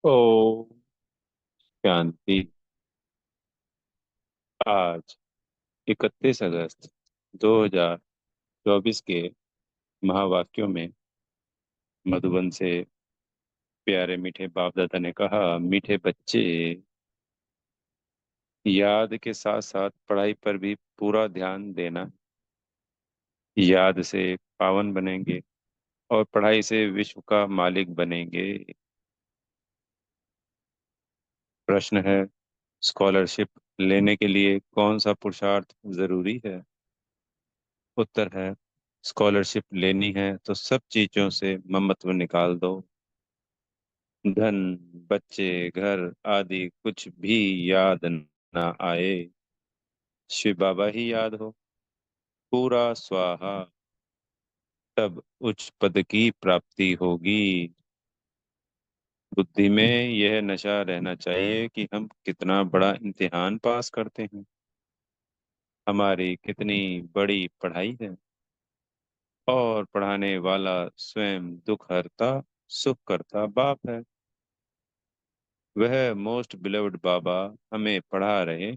ओ शांति। आज 31 अगस्त 2024 के महावाक्यों में मधुबन से प्यारे मीठे बाप दादा ने कहा, मीठे बच्चे, याद के साथ साथ पढ़ाई पर भी पूरा ध्यान देना। याद से पावन बनेंगे और पढ़ाई से विश्व का मालिक बनेंगे। प्रश्न है, स्कॉलरशिप लेने के लिए कौन सा पुरुषार्थ जरूरी है? उत्तर है, स्कॉलरशिप लेनी है तो सब चीजों से ममत्व निकाल दो। धन, बच्चे, घर आदि कुछ भी याद ना आए। शिव बाबा ही याद हो, पूरा स्वाहा, तब उच्च पद की प्राप्ति होगी। बुद्धि में यह नशा रहना चाहिए कि हम कितना बड़ा इम्तिहान पास करते हैं, हमारी कितनी बड़ी पढ़ाई है। और पढ़ाने वाला स्वयं दुख हरता सुख करता बाप है। वह मोस्ट बिलोव्ड बाबा हमें पढ़ा रहे।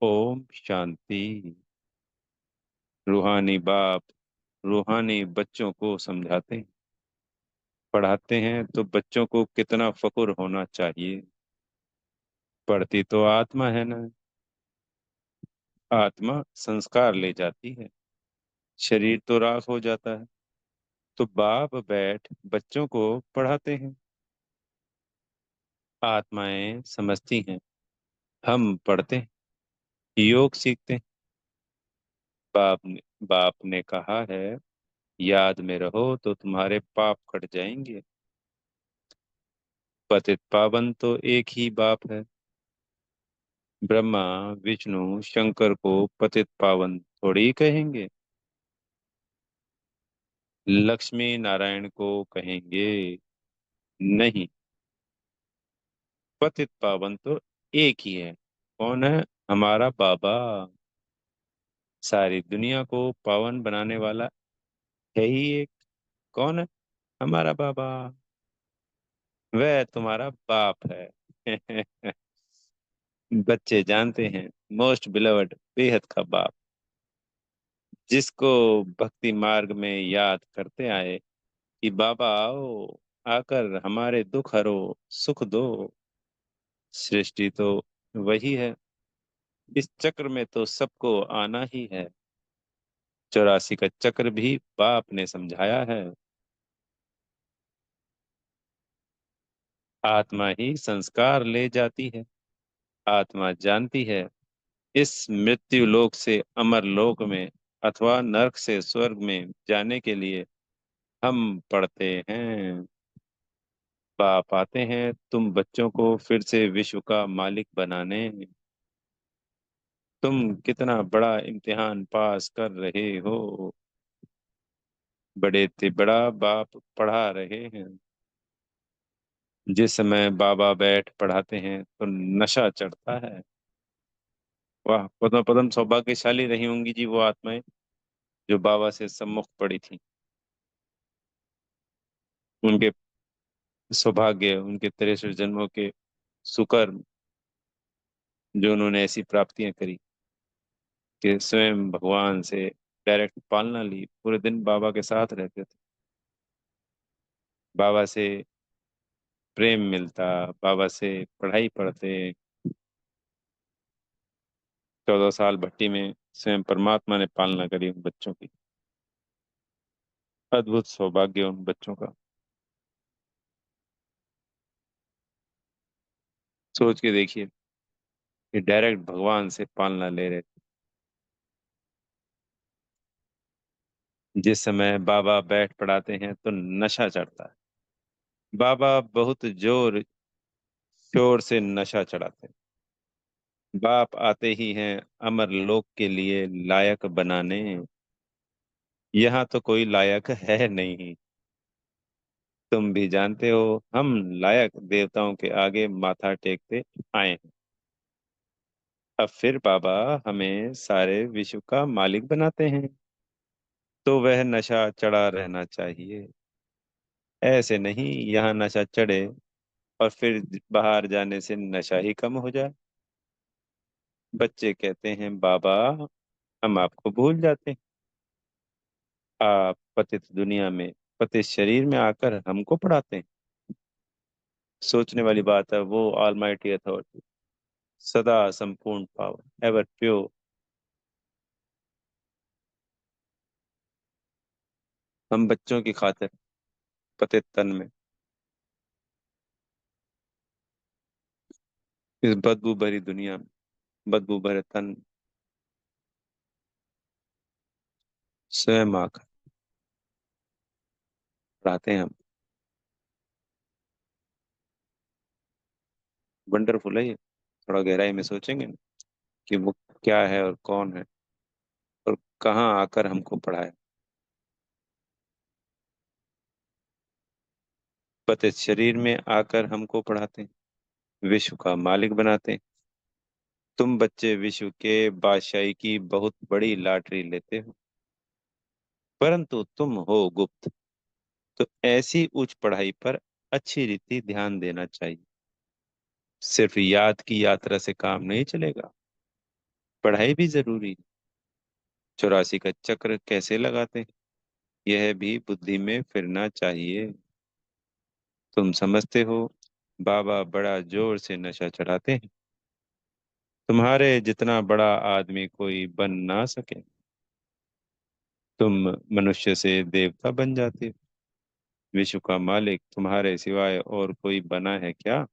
ओम शांति। रूहानी बाप रूहानी बच्चों को समझाते हैं, पढ़ाते हैं तो बच्चों को कितना फक्र होना चाहिए। पढ़ती तो आत्मा है ना। आत्मा संस्कार ले जाती है, शरीर तो राख हो जाता है। तो बाप बैठ बच्चों को पढ़ाते हैं। आत्माएं समझती हैं, हम पढ़ते हैं, योग सीखते हैं। बाप ने कहा है, याद में रहो तो तुम्हारे पाप कट जाएंगे। पतित पावन तो एक ही बाप है। ब्रह्मा विष्णु शंकर को पतित पावन थोड़ी कहेंगे, लक्ष्मी नारायण को कहेंगे? नहीं, पतित पावन तो एक ही है। कौन है? हमारा बाबा। सारी दुनिया को पावन बनाने वाला है ही एक। कौन है? हमारा बाबा। वह तुम्हारा बाप है। बच्चे जानते हैं, मोस्ट बिलवड बेहद का बाप, जिसको भक्ति मार्ग में याद करते आए कि बाबा आओ, आकर हमारे दुख हरो, सुख दो। सृष्टि तो वही है, इस चक्र में तो सबको आना ही है। 84 का चक्र भी बाप ने समझाया है। आत्मा ही संस्कार ले जाती है। आत्मा जानती है, इस मृत्यु लोक से अमर लोक में अथवा नरक से स्वर्ग में जाने के लिए हम पढ़ते हैं। बाप आते हैं तुम बच्चों को फिर से विश्व का मालिक बनाने। तुम कितना बड़ा इम्तिहान पास कर रहे हो। बड़े से बड़ा बाप पढ़ा रहे हैं। जिस समय बाबा बैठ पढ़ाते हैं तो नशा चढ़ता है। वाह, पद्म पद्म सौभाग्यशाली रही होंगी जी वो आत्माएं जो बाबा से सम्मुख पड़ी थी। उनके सौभाग्य, उनके 63 जन्मों के सुकर्म, जो उन्होंने ऐसी प्राप्तियां करी कि स्वयं भगवान से डायरेक्ट पालना ली, पूरे दिन बाबा के साथ रहते थे। बाबा से प्रेम मिलता, बाबा से पढ़ाई पढ़ते। 14 साल भट्टी में स्वयं परमात्मा ने पालना करी उन बच्चों की। अद्भुत सौभाग्य उन बच्चों का। सोच के देखिए कि डायरेक्ट भगवान से पालना ले रहे थे। जिस समय बाबा बैठ पढ़ाते हैं तो नशा चढ़ता है। बाबा बहुत जोर शोर से नशा चढ़ाते हैं। बाप आते ही हैं अमर लोक के लिए लायक बनाने। यहाँ तो कोई लायक है नहीं। तुम भी जानते हो, हम लायक देवताओं के आगे माथा टेकते आए हैं। अब फिर बाबा हमें सारे विश्व का मालिक बनाते हैं, तो वह नशा चढ़ा रहना चाहिए। ऐसे नहीं यहाँ नशा चढ़े और फिर बाहर जाने से नशा ही कम हो जाए। बच्चे कहते हैं बाबा, हम आपको भूल जाते हैं। आप पतित दुनिया में, पतित शरीर में आकर हमको पढ़ाते हैं। सोचने वाली बात है, वो ऑलमाइटी अथॉरिटी, सदा संपूर्ण पावर, एवर प्योर, हम बच्चों की खातिर पतित तन में इस बदबू भरी दुनिया में, बदबू भरे तन, स्वयं आकर पढ़ाते हैं हम। वंडरफुल है ये। थोड़ा गहराई में सोचेंगे ना कि वो क्या है और कौन है और कहाँ आकर हमको पढ़ाए। पतित शरीर में आकर हमको पढ़ाते हैं, विश्व का मालिक बनाते हैं। तुम बच्चे विश्व के बादशाही की बहुत बड़ी लॉटरी लेते हो, परंतु तुम हो गुप्त। तो ऐसी उच्च पढ़ाई पर अच्छी रीति ध्यान देना चाहिए। सिर्फ याद की यात्रा से काम नहीं चलेगा, पढ़ाई भी जरूरी है। 84 का चक्र कैसे लगाते हैं, यह भी बुद्धि में फिरना चाहिए। तुम समझते हो, बाबा बड़ा जोर से नशा चढ़ाते हैं। तुम्हारे जितना बड़ा आदमी कोई बन ना सके। तुम मनुष्य से देवता बन जाते हो। विश्व का मालिक तुम्हारे सिवाय और कोई बना है क्या?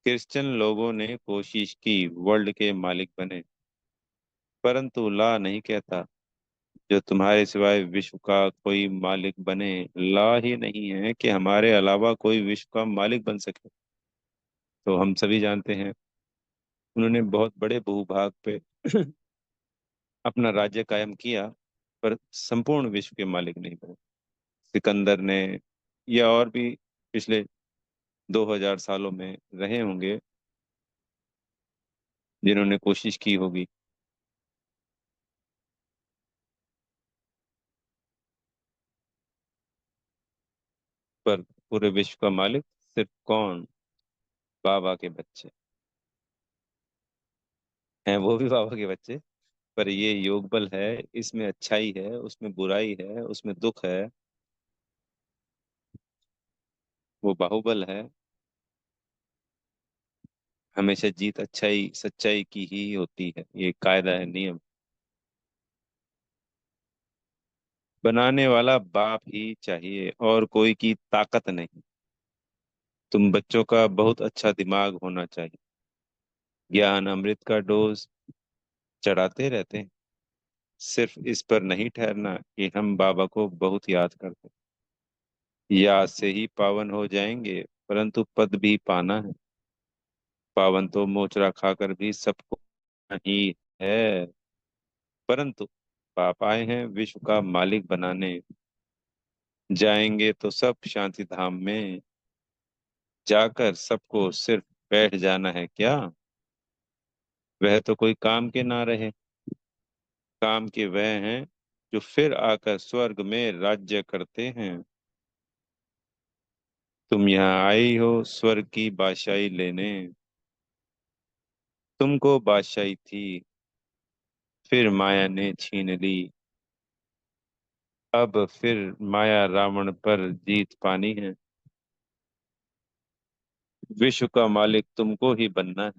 क्रिश्चियन लोगों ने कोशिश की वर्ल्ड के मालिक बने, परंतु ला नहीं कहता जो तुम्हारे सिवाय विश्व का कोई मालिक बने। ला ही नहीं है कि हमारे अलावा कोई विश्व का मालिक बन सके। तो हम सभी जानते हैं, उन्होंने बहुत बड़े भूभाग पे अपना राज्य कायम किया, पर संपूर्ण विश्व के मालिक नहीं बने। सिकंदर ने, या और भी पिछले 2000 सालों में रहे होंगे जिन्होंने कोशिश की होगी, पर पूरे विश्व का मालिक सिर्फ कौन? बाबा के बच्चे हैं, वो भी बाबा के बच्चे। पर ये योग बल है, इसमें अच्छाई है, उसमें बुराई है, उसमें दुख है। वो बाहुबल है। हमेशा जीत अच्छाई सच्चाई की ही होती है, ये कायदा है, नियम। बनाने वाला बाप ही चाहिए और कोई की ताकत नहीं। तुम बच्चों का बहुत अच्छा दिमाग होना चाहिए। ज्ञान अमृत का डोज चढ़ाते रहते हैं। सिर्फ इस पर नहीं ठहरना कि हम बाबा को बहुत याद करते हैं। याद से ही पावन हो जाएंगे, परंतु पद भी पाना है। पावन तो मोचरा खाकर भी सबको नहीं है, परंतु पाप आए हैं विश्व का मालिक बनाने। जाएंगे तो सब शांति धाम में, जाकर सबको सिर्फ बैठ जाना है क्या? वह तो कोई काम के ना रहे। काम के वह हैं जो फिर आकर स्वर्ग में राज्य करते हैं। तुम यहाँ आई हो स्वर्ग की बादशाही लेने। तुमको बादशाही थी, फिर माया ने छीन ली। अब फिर माया रावण पर जीत पानी है। विश्व का मालिक तुमको ही बनना है।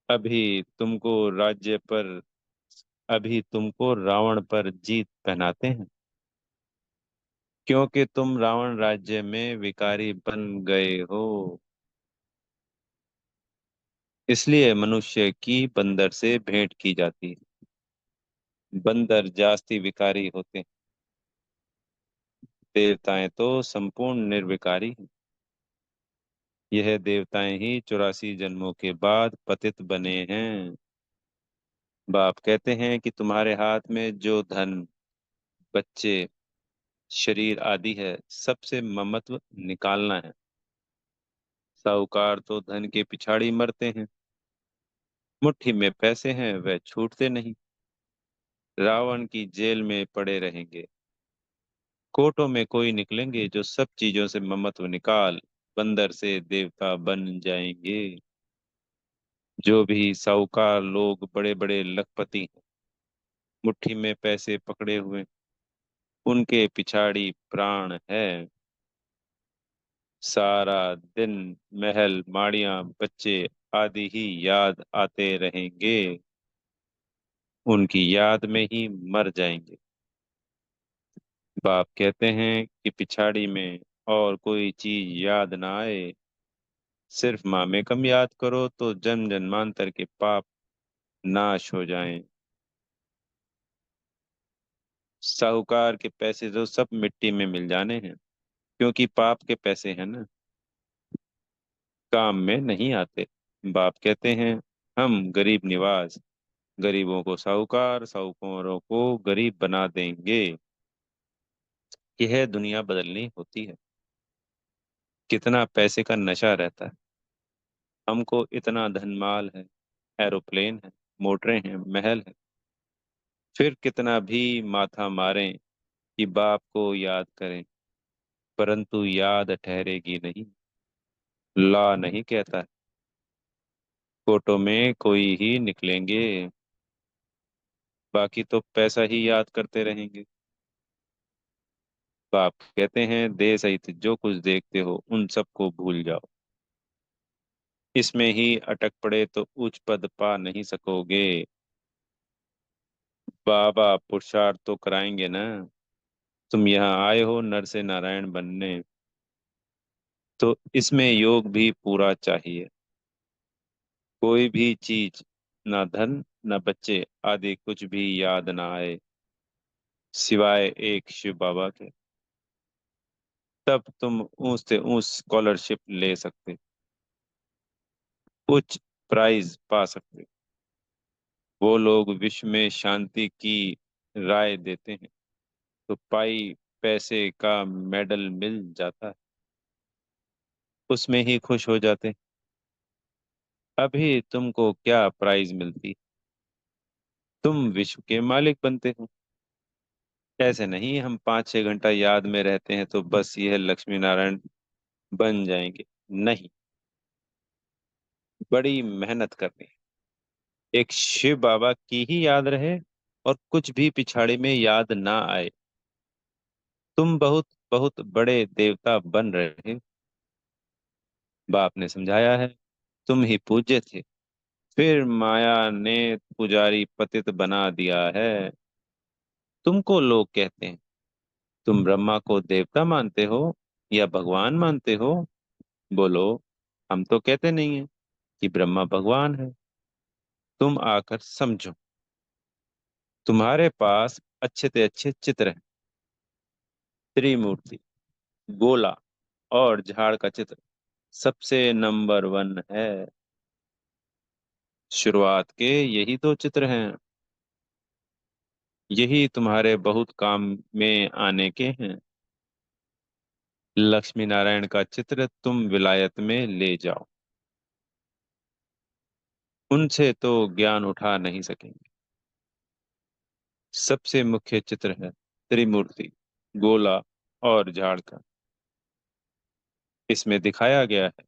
अभी तुमको राज्य पर, अभी तुमको रावण पर जीत पहनाते हैं, क्योंकि तुम रावण राज्य में विकारी बन गए हो। इसलिए मनुष्य की बंदर से भेंट की जाती है। बंदर जास्ती विकारी होते हैं, देवताएं तो संपूर्ण निर्विकारी हैं। यह देवताएं ही 84 जन्मों के बाद पतित बने हैं। बाप कहते हैं कि तुम्हारे हाथ में जो धन, बच्चे, शरीर आदि है, सबसे ममत्व निकालना है। साहूकार तो धन के पिछाड़ी मरते हैं। मुट्ठी में पैसे हैं, वह छूटते नहीं। रावण की जेल में पड़े रहेंगे। कोटों में कोई निकलेंगे जो सब चीजों से ममत्व निकाल बंदर से देवता बन जाएंगे। जो भी साहूकार लोग बड़े बड़े लखपति हैं, मुट्ठी में पैसे पकड़े हुए, उनके पिछाड़ी प्राण है। सारा दिन महल माड़ियां बच्चे आदि ही याद आते रहेंगे, उनकी याद में ही मर जाएंगे। बाप कहते हैं कि पिछाड़ी में और कोई चीज याद ना आए, सिर्फ माँ कम याद करो तो जन्म जन्मांतर के पाप नाश हो जाएं। साहूकार के पैसे तो सब मिट्टी में मिल जाने हैं, क्योंकि पाप के पैसे हैं ना, काम में नहीं आते। बाप कहते हैं हम गरीब निवाज गरीबों को साहूकार, साहूकारों को गरीब बना देंगे। यह दुनिया बदलनी होती है। कितना पैसे का नशा रहता है। हमको इतना धन माल है, एरोप्लेन है, मोटरें हैं, महल है, फिर कितना भी माथा मारें कि बाप को याद करें, परंतु याद ठहरेगी नहीं। ला नहीं कहता है, फोटो में कोई ही निकलेंगे, बाकी तो पैसा ही याद करते रहेंगे। बाप कहते हैं देह सहित जो कुछ देखते हो उन सबको भूल जाओ। इसमें ही अटक पड़े तो उच्च पद पा नहीं सकोगे। बाबा पुरुषार्थ तो कराएंगे ना। तुम यहाँ आए हो नर से नारायण बनने, तो इसमें योग भी पूरा चाहिए। कोई भी चीज, ना धन ना बच्चे आदि कुछ भी याद ना आए, सिवाय एक शिव बाबा के। तब तुम ऊंच से ऊंच स्कॉलरशिप ले सकते, उच्च प्राइज पा सकते। वो लोग विश्व में शांति की राय देते हैं, तो पाई पैसे का मेडल मिल जाता है, उसमें ही खुश हो जाते। अभी तुमको क्या प्राइज मिलती, तुम विश्व के मालिक बनते हो। ऐसे नहीं हम 5-6 घंटा याद में रहते हैं तो बस यह लक्ष्मी नारायण बन जाएंगे। नहीं, बड़ी मेहनत करनी है। एक शिव बाबा की ही याद रहे और कुछ भी पिछाड़ी में याद ना आए, तुम बहुत बहुत बड़े देवता बन रहे। बाप ने समझाया है, तुम ही पूज्य थे, फिर माया ने पुजारी पतित बना दिया है। तुमको लोग कहते हैं तुम ब्रह्मा को देवता मानते हो या भगवान मानते हो। बोलो, हम तो कहते नहीं है कि ब्रह्मा भगवान है। तुम आकर समझो, तुम्हारे पास अच्छे से अच्छे चित्र हैं। त्रिमूर्ति, गोला और झाड़ का चित्र सबसे नंबर 1 है। शुरुआत के यही दो चित्र हैं, यही तुम्हारे बहुत काम में आने के हैं। लक्ष्मी नारायण का चित्र तुम विलायत में ले जाओ, उनसे तो ज्ञान उठा नहीं सकेंगे। सबसे मुख्य चित्र है त्रिमूर्ति, गोला और झाड़ का। इसमें दिखाया गया है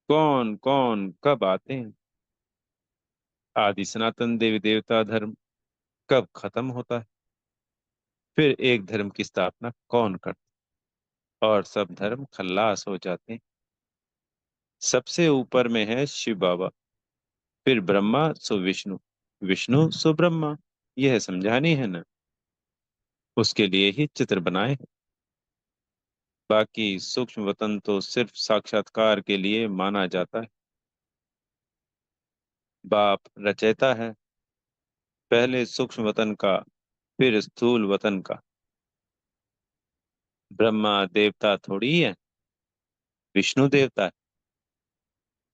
कौन कौन कब आते हैं, आदि सनातन देवी देवता धर्म कब खत्म होता है, फिर एक धर्म की स्थापना कौन करता है, और सब धर्म खल्लास हो जाते हैं। सबसे ऊपर में है शिव बाबा, फिर ब्रह्मा सो विष्णु, विष्णु सो ब्रह्मा। यह समझानी है ना, उसके लिए ही चित्र बनाए हैं। बाकी सूक्ष्म वतन तो सिर्फ साक्षात्कार के लिए माना जाता है। बाप रचयिता है, पहले सूक्ष्म वतन का, फिर स्थूल वतन का। ब्रह्मा देवता थोड़ी है, विष्णु देवता है।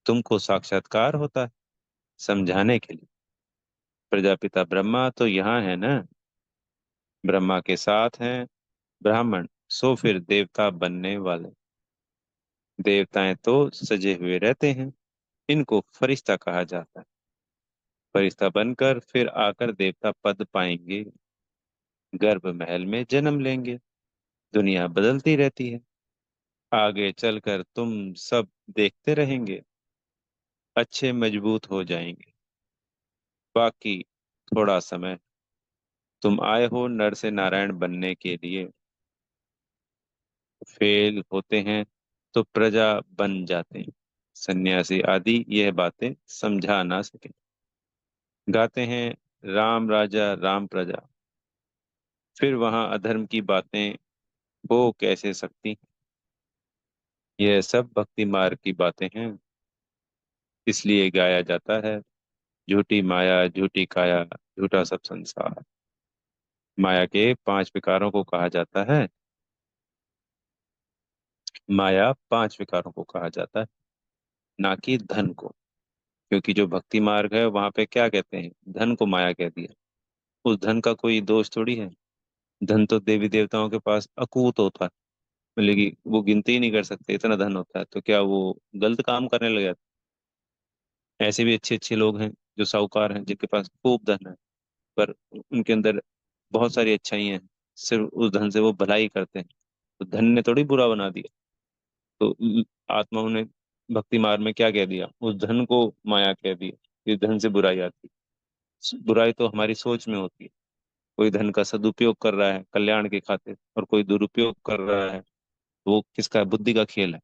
तुमको साक्षात्कार होता है समझाने के लिए। प्रजापिता ब्रह्मा तो यहाँ है ना, ब्रह्मा के साथ हैं ब्राह्मण, सो फिर देवता बनने वाले। देवताएं तो सजे हुए रहते हैं, इनको फरिश्ता कहा जाता है। फरिश्ता बनकर फिर आकर देवता पद पाएंगे, गर्भ महल में जन्म लेंगे। दुनिया बदलती रहती है। आगे चलकर तुम सब देखते रहेंगे, अच्छे मजबूत हो जाएंगे। बाकी थोड़ा समय। तुम आए हो नर से नारायण बनने के लिए। फेल होते हैं तो प्रजा बन जाते हैं। सन्यासी आदि यह बातें समझा ना सके। गाते हैं राम राजा राम प्रजा। फिर वहां अधर्म की बातें हो कैसे सकती। यह सब भक्ति मार्ग की बातें हैं, इसलिए गाया जाता है। झूठी माया झूठी काया, झूठा सब संसार। माया के 5 विकारों को कहा जाता है। माया 5 विकारों को कहा जाता है, ना कि धन को। क्योंकि जो भक्ति मार्ग है वहां पे क्या कहते हैं, धन को माया कह दिया। उस धन का कोई दोष थोड़ी है। धन तो देवी देवताओं के पास अकूत होता है, मतलब कि वो गिनती ही नहीं कर सकते, इतना धन होता है। तो क्या वो गलत काम करने लग जाते? ऐसे भी अच्छे अच्छे लोग हैं जो साहूकार हैं, जिनके पास खूब धन है, पर उनके अंदर बहुत सारी अच्छाई हैं। सिर्फ उस धन से वो भलाई करते हैं, तो धन ने थोड़ी बुरा बना दिया। तो आत्माओं ने भक्ति मार्ग में क्या कह दिया, उस धन को माया कह दिया। इस धन से बुराई आती है। बुराई तो हमारी सोच में होती है। कोई धन का सदुपयोग कर रहा है कल्याण के खातिर, और कोई दुरुपयोग कर रहा है, तो वो किसका, बुद्धि का खेल है।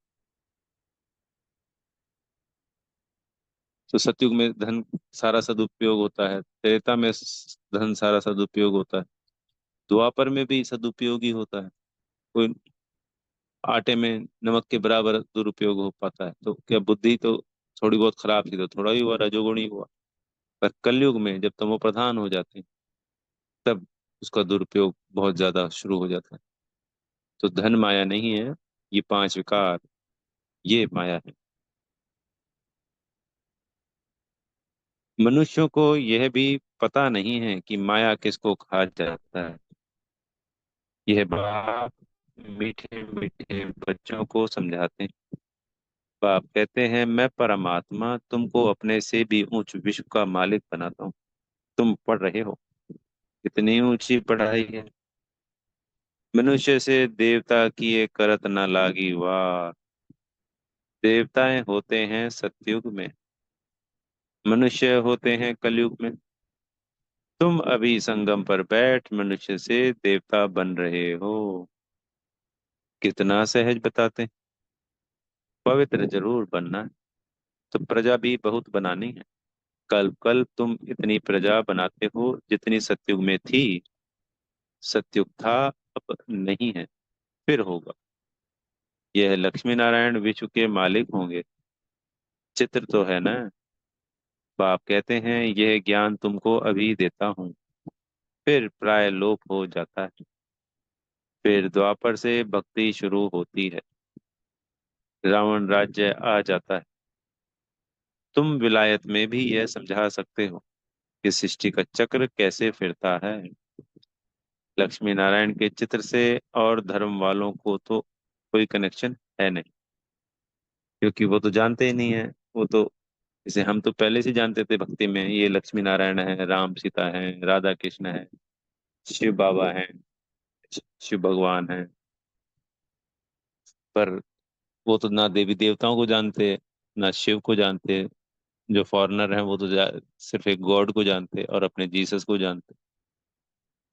तो सतयुग में धन सारा सदुपयोग होता है, त्रेता में धन सारा सदुपयोग होता है, द्वापर में भी सदुपयोग ही होता है। कोई आटे में नमक के बराबर दुरुपयोग हो पाता है। तो क्या बुद्धि तो थोड़ी बहुत खराब थी तो थोड़ा ही हुआ, रजोगुणी हुआ। पर कलयुग में जब तमो प्रधान हो जाते हैं, तब उसका दुरुपयोग बहुत ज्यादा शुरू हो जाता है। तो धन माया नहीं है, ये 5 विकार, ये माया है। मनुष्यों को यह भी पता नहीं है कि माया किसको कहा जाता है। यह बाप मीठे मीठे बच्चों को समझाते हैं। बाप कहते हैं, मैं परमात्मा तुमको अपने से भी ऊंच विश्व का मालिक बनाता हूँ। तुम पढ़ रहे हो, कितनी ऊंची पढ़ाई है। मनुष्य से देवता किए करत न लागी वाह। देवताएं होते हैं सतयुग में, मनुष्य होते हैं कलयुग में। तुम अभी संगम पर बैठ मनुष्य से देवता बन रहे हो। कितना सहज बताते हैं। पवित्र जरूर बनना है, तो प्रजा भी बहुत बनानी है। कल कल तुम इतनी प्रजा बनाते हो जितनी सतयुग में थी। सतयुग था, अब नहीं है, फिर होगा। यह लक्ष्मी नारायण विश्व के मालिक होंगे। चित्र तो है ना। बाप कहते हैं, यह ज्ञान तुमको अभी देता हूँ, फिर प्राय लोप हो जाता है। फिर द्वापर से भक्ति शुरू होती है, रावण राज्य आ जाता है। तुम विलायत में भी यह समझा सकते हो कि सृष्टि का चक्र कैसे फिरता है। लक्ष्मी नारायण के चित्र से और धर्म वालों को तो कोई कनेक्शन है नहीं, क्योंकि वो तो जानते ही नहीं है। वो तो, जैसे हम तो पहले से जानते थे भक्ति में, ये लक्ष्मी नारायण है, राम सीता है, राधा कृष्ण है, शिव बाबा है, शिव भगवान है। पर वो तो ना देवी देवताओं को जानते, ना शिव को जानते। जो फॉरेनर हैं वो तो सिर्फ एक गॉड को जानते और अपने जीसस को जानते।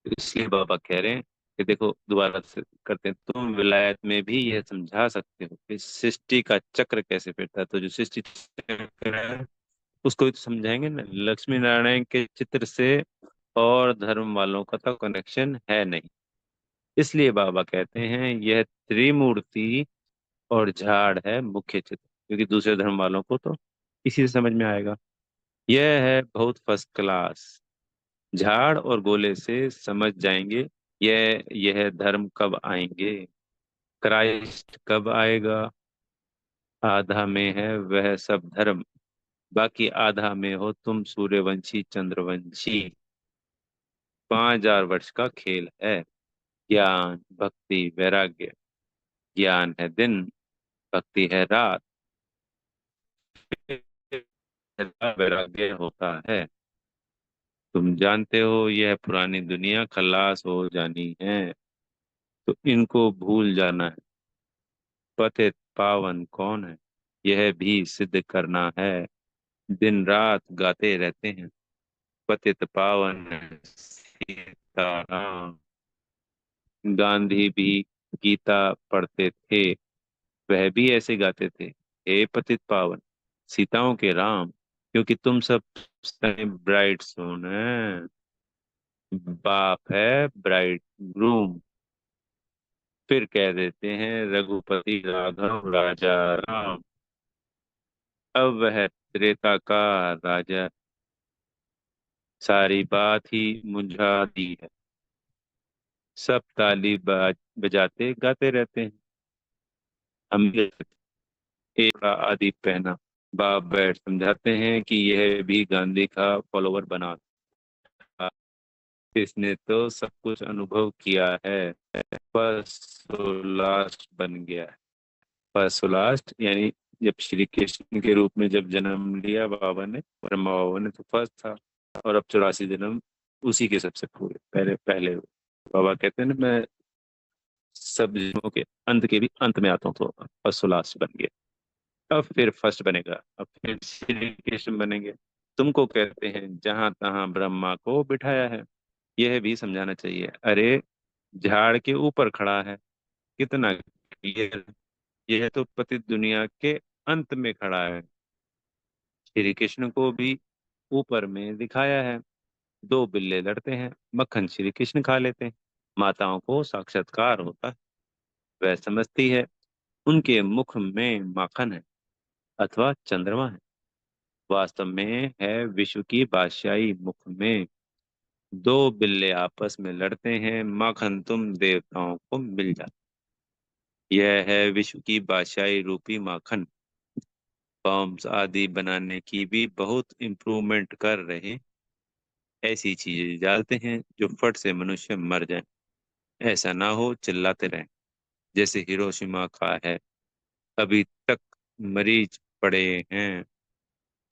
इसलिए बाबा कह रहे हैं कि देखो, दोबारा से करते हैं, तुम विलायत में भी यह समझा सकते हो कि सृष्टि का चक्र कैसे फिरता है। तो जो सृष्टि चक्र है उसको भी तो समझाएंगे ना। लक्ष्मी नारायण के चित्र से और धर्म वालों का तो कनेक्शन है नहीं। इसलिए बाबा कहते हैं, यह त्रिमूर्ति और झाड़ है मुख्य चित्र, क्योंकि दूसरे धर्म वालों को तो इसी से समझ में आएगा। यह है बहुत फर्स्ट क्लास। झाड़ और गोले से समझ जाएंगे यह धर्म कब आएंगे, क्राइस्ट कब आएगा। आधा में है वह सब धर्म, बाकी आधा में हो तुम सूर्यवंशी चंद्रवंशी। 5000 वर्ष का खेल है। ज्ञान भक्ति वैराग्य। ज्ञान है दिन, भक्ति है रात, वैराग्य होता है। तुम जानते हो यह पुरानी दुनिया खलास हो जानी है। तो इनको भूल जाना है। पतित पावन कौन है, यह भी सिद्ध करना है। दिन रात गाते रहते हैं, पतित पावन सीताराम। गांधी भी गीता पढ़ते थे, वह भी ऐसे गाते थे, हे पतित पावन सीताओं के राम। क्योंकि तुम सब ब्राइड सोन है, बाप है ब्राइड ग्रूम। फिर कह देते हैं रघुपति राघव राजा राम। अब वह त्रेता का राजा, सारी बात ही मुंझा दी है। सब ताली बजाते गाते रहते हैं। हम एक का आदि पहना। बाप बैठ समझाते हैं कि यह भी गांधी का फॉलोवर बना था। इसने तो सब कुछ अनुभव किया है, फर्स्ट लास्ट बन गया है। फर्स्ट लास्ट यानी जब श्री कृष्ण के रूप में जब जन्म लिया बाबा ने, ब्रह्मा बाबा ने, तो फर्स्ट था। और अब 84 जन्म उसी के सबसे पूरे पहले पहले हुए। बाबा कहते हैं ना, मैं सब जन्मों के अंत के भी अंत में आता हूँ, तो फर्स्ट लास्ट बन गया। अब फिर फर्स्ट बनेगा, अब फिर श्री कृष्ण बनेंगे। तुमको कहते हैं जहां तहां ब्रह्मा को बिठाया है। यह भी समझाना चाहिए। अरे, झाड़ के ऊपर खड़ा है, कितना क्लियर। यह तो पति दुनिया के अंत में खड़ा है। श्री कृष्ण को भी ऊपर में दिखाया है। दो बिल्ले लड़ते हैं, मक्खन श्री कृष्ण खा लेते हैं। माताओं को साक्षात्कार होता है, वह समझती है उनके मुख में माखन है अथवा चंद्रमा है। वास्तव में है विश्व की बादशाही मुख में। दो बिल्ले आपस में लड़ते हैं, माखन तुम देवताओं को मिल जाता। यह है विश्व की बादशाही रूपी माखन। बॉम्ब्स आदि बनाने की भी बहुत इम्प्रूवमेंट कर रहे। ऐसी चीजें डालते हैं जो फट से मनुष्य मर जाए। ऐसा ना हो चिल्लाते रहें, जैसे हिरोशिमा का है। अभी तक मरीज पड़े हैं।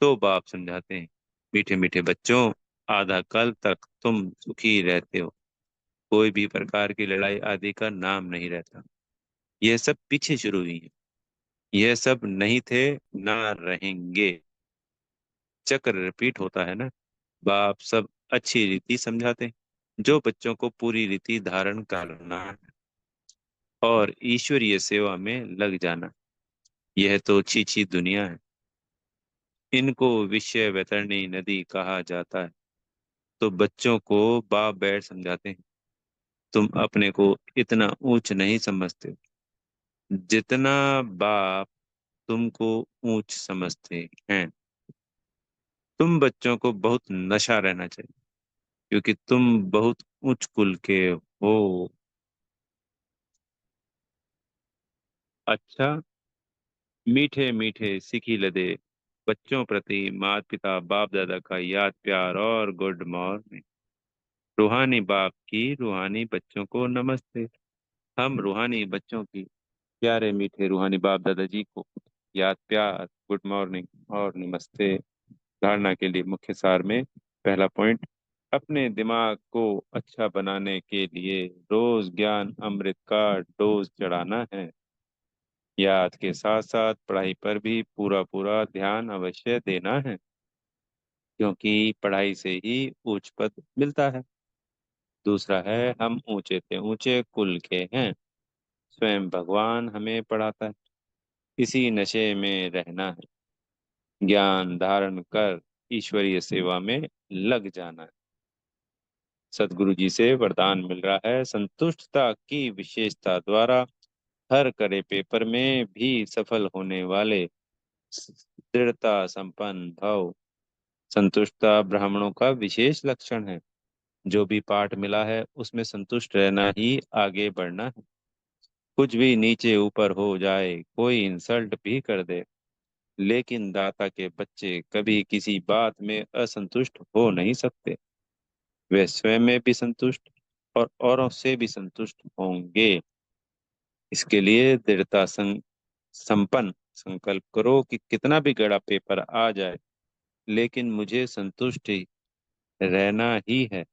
तो बाप समझाते हैं, मीठे मीठे बच्चों, आधा कल तक तुम सुखी रहते हो। कोई भी प्रकार की लड़ाई आदि का नाम नहीं रहता। यह सब पीछे शुरू हुई है। यह सब नहीं थे, ना रहेंगे। चक्र रिपीट होता है ना। बाप सब अच्छी रीति समझाते हैं, जो बच्चों को पूरी रीति धारण करना है और ईश्वरीय सेवा में लग जाना। यह तो छीछी दुनिया है। इनको विषय वैतरणी नदी कहा जाता है। तो बच्चों को बाप बैठ समझाते हैं, तुम अपने को इतना ऊंच नहीं समझते जितना बाप तुमको ऊंच समझते हैं। तुम बच्चों को बहुत नशा रहना चाहिए, क्योंकि तुम बहुत उच्च कुल के हो। अच्छा, मीठे मीठे सिखी लदे बच्चों प्रति माता पिता बाप दादा का याद प्यार और गुड मॉर्निंग। रूहानी बाप की रूहानी बच्चों को नमस्ते। हम रूहानी बच्चों की प्यारे मीठे रूहानी बाप दादाजी को याद प्यार, गुड मॉर्निंग और नमस्ते। धारणा के लिए मुख्य सार में पहला पॉइंट, अपने दिमाग को अच्छा बनाने के लिए रोज ज्ञान अमृत का डोज चढ़ाना है। याद के साथ साथ पढ़ाई पर भी पूरा पूरा ध्यान अवश्य देना है, क्योंकि पढ़ाई से ही उच्च पद मिलता है। दूसरा है, हम ऊंचे से ऊंचे कुल के हैं। स्वयं भगवान हमें पढ़ाता है। इसी नशे में रहना है, ज्ञान धारण कर ईश्वरीय सेवा में लग जाना है। सदगुरु जी से वरदान मिल रहा है, संतुष्टता की विशेषता द्वारा हर करे पेपर में भी सफल होने वाले दृढ़ता संपन्न भव। संतुष्टता ब्राह्मणों का विशेष लक्षण है। जो भी पाठ मिला है उसमें संतुष्ट रहना ही आगे बढ़ना है। कुछ भी नीचे ऊपर हो जाए, कोई इंसल्ट भी कर दे, लेकिन दाता के बच्चे कभी किसी बात में असंतुष्ट हो नहीं सकते। वे स्वयं में भी संतुष्ट और औरों से भी संतुष्ट होंगे। इसके लिए दृढ़ता संपन्न संकल्प करो कि कितना भी गड़ा पेपर आ जाए, लेकिन मुझे संतुष्ट ही रहना ही है,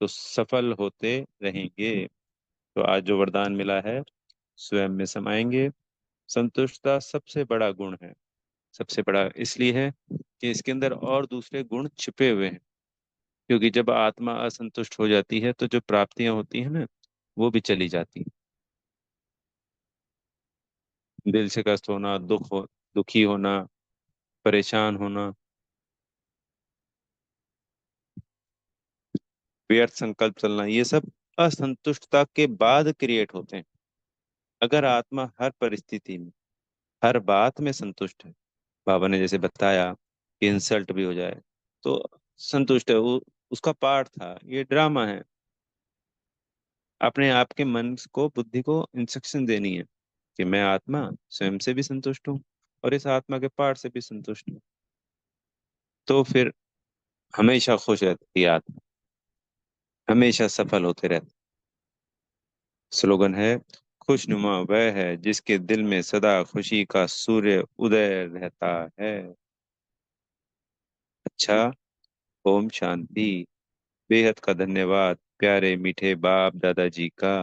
तो सफल होते रहेंगे। तो आज जो वरदान मिला है, स्वयं में समाएंगे। संतुष्टता सबसे बड़ा गुण है। सबसे बड़ा इसलिए है कि इसके अंदर और दूसरे गुण छिपे हुए हैं। क्योंकि जब आत्मा असंतुष्ट हो जाती है तो जो प्राप्तियां होती हैं ना, वो भी चली जाती हैं। दिल से कष्ट होना, दुखी होना, परेशान होना, व्यर्थ संकल्प चलना, ये सब असंतुष्टता के बाद क्रिएट होते हैं। अगर आत्मा हर परिस्थिति में, हर बात में संतुष्ट है, बाबा ने जैसे बताया कि इंसल्ट भी हो जाए तो संतुष्ट है वो, उसका पार्ट था, ये ड्रामा है। अपने आप के मन को, बुद्धि को इंस्ट्रक्शन देनी है कि मैं आत्मा स्वयं से भी संतुष्ट हूँ और इस आत्मा के पार्ट से भी संतुष्ट हूँ। तो फिर हमेशा खुश रहती है आत्मा, हमेशा सफल होते रहते। स्लोगन है, खुशनुमा वह है जिसके दिल में सदा खुशी का सूर्य उदय रहता है। अच्छा। ओम शांति। बेहद का धन्यवाद प्यारे मीठे बाप दादाजी का।